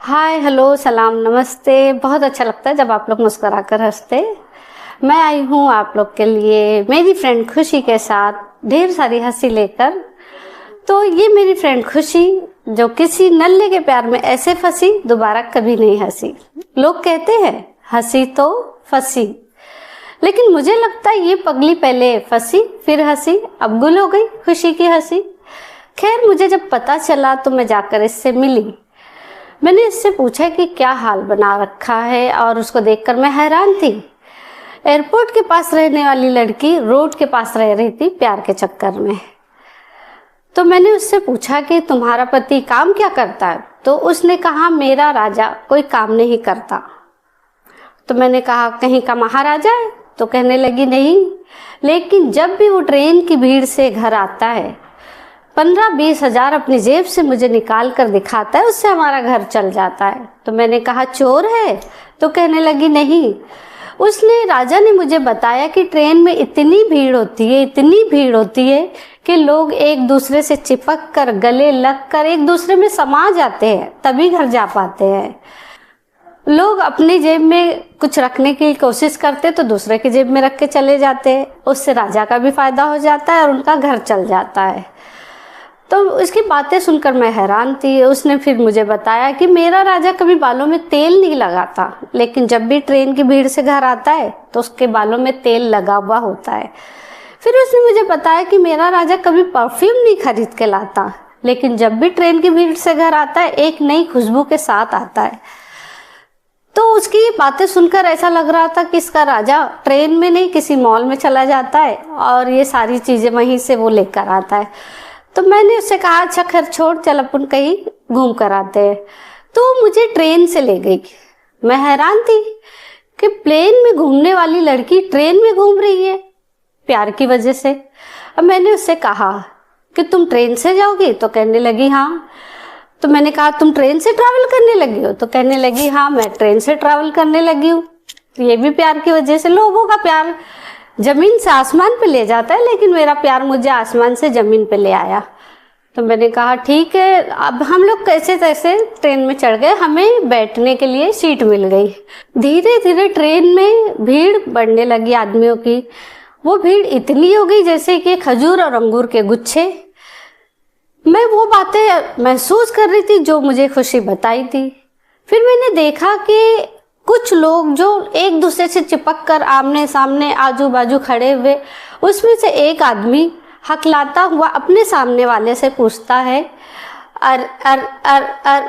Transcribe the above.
Hi hello सलाम नमस्ते। बहुत अच्छा लगता है जब आप लोग मुस्कुराकर हंसते। मैं आई हूँ आप लोग के लिए मेरी फ्रेंड खुशी के साथ ढेर सारी हंसी लेकर। तो ये मेरी फ्रेंड खुशी जो किसी नल्ले के प्यार में ऐसे फंसी दोबारा कभी नहीं हंसी। लोग कहते हैं हंसी तो फंसी, लेकिन मुझे लगता है ये पगली पहले फंसी फिर हंसी, अब गुल हो गई खुशी की हंसी। खैर मुझे जब पता चला तो मैं जाकर इससे मिली। मैंने इससे पूछा कि क्या हाल बना रखा है और उसको देखकर मैं हैरान थी। एयरपोर्ट के पास रहने वाली लड़की रोड के पास रह रही थी प्यार के चक्कर में। तो मैंने उससे पूछा कि तुम्हारा पति काम क्या करता है? तो उसने कहा मेरा राजा कोई काम नहीं करता। तो मैंने कहा कहीं का महाराजा है? तो कहने लगी नहीं, लेकिन जब भी वो ट्रेन की भीड़ से घर आता है 15-20 हजार अपनी जेब से मुझे निकाल कर दिखाता है, उससे हमारा घर चल जाता है। तो मैंने कहा चोर है? तो कहने लगी नहीं, उसने राजा ने मुझे बताया कि ट्रेन में इतनी भीड़ होती है कि लोग एक दूसरे से चिपक कर गले लग कर एक दूसरे में समा जाते हैं, तभी घर जा पाते हैं। लोग अपनी जेब में कुछ रखने की कोशिश करते तो दूसरे की जेब में रख के चले जाते हैं, उससे राजा का भी फायदा हो जाता है और उनका घर चल जाता है। तो उसकी बातें सुनकर मैं हैरान थी। उसने फिर मुझे बताया कि मेरा राजा कभी बालों में तेल नहीं लगाता, लेकिन जब भी ट्रेन की भीड़ से घर आता है तो उसके बालों में तेल लगा हुआ होता है। फिर उसने मुझे बताया कि मेरा राजा कभी परफ्यूम नहीं खरीद के लाता, लेकिन जब भी ट्रेन की भीड़ से घर आता है एक नई खुशबू के साथ आता है। तो उसकी ये बातें सुनकर ऐसा लग रहा था कि इसका राजा ट्रेन में नहीं किसी मॉल में चला जाता है और ये सारी चीजें वहीं से वो लेकर आता है। तो मैंने उससे कहा अच्छा खैर छोड़, चल अपन कहीं घूम कर आते हैं। तो मुझे ट्रेन से ले गई। मैं हैरान थी कि प्लेन में घूमने वाली लड़की ट्रेन में घूम रही है प्यार की वजह से। अब मैंने उससे कहा कि तुम ट्रेन से जाओगी? तो कहने लगी हाँ। तो मैंने कहा तुम ट्रेन से ट्रैवल करने लगी हो? तो कहने लगी हाँ मैं ट्रेन से ट्रैवल करने लगी हूँ। ये भी प्यार की वजह से। लोगों का प्यार जमीन से आसमान पे ले जाता है, लेकिन मेरा प्यार मुझे आसमान से जमीन पे ले आया। तो मैंने कहा ठीक है। अब हम लोग कैसे तैसे ट्रेन में चढ़ गए, हमें बैठने के लिए सीट मिल गई। धीरे धीरे ट्रेन में भीड़ बढ़ने लगी आदमियों की। वो भीड़ इतनी हो गई जैसे कि खजूर और अंगूर के गुच्छे। मैं वो बातें महसूस कर रही थी जो मुझे खुशी बताई थी। फिर मैंने देखा कि कुछ लोग जो एक दूसरे से चिपक कर आमने सामने आजू बाजू खड़े हुए, उसमें से एक आदमी हकलाता हुआ अपने सामने वाले से पूछता है अर अर अर अर अर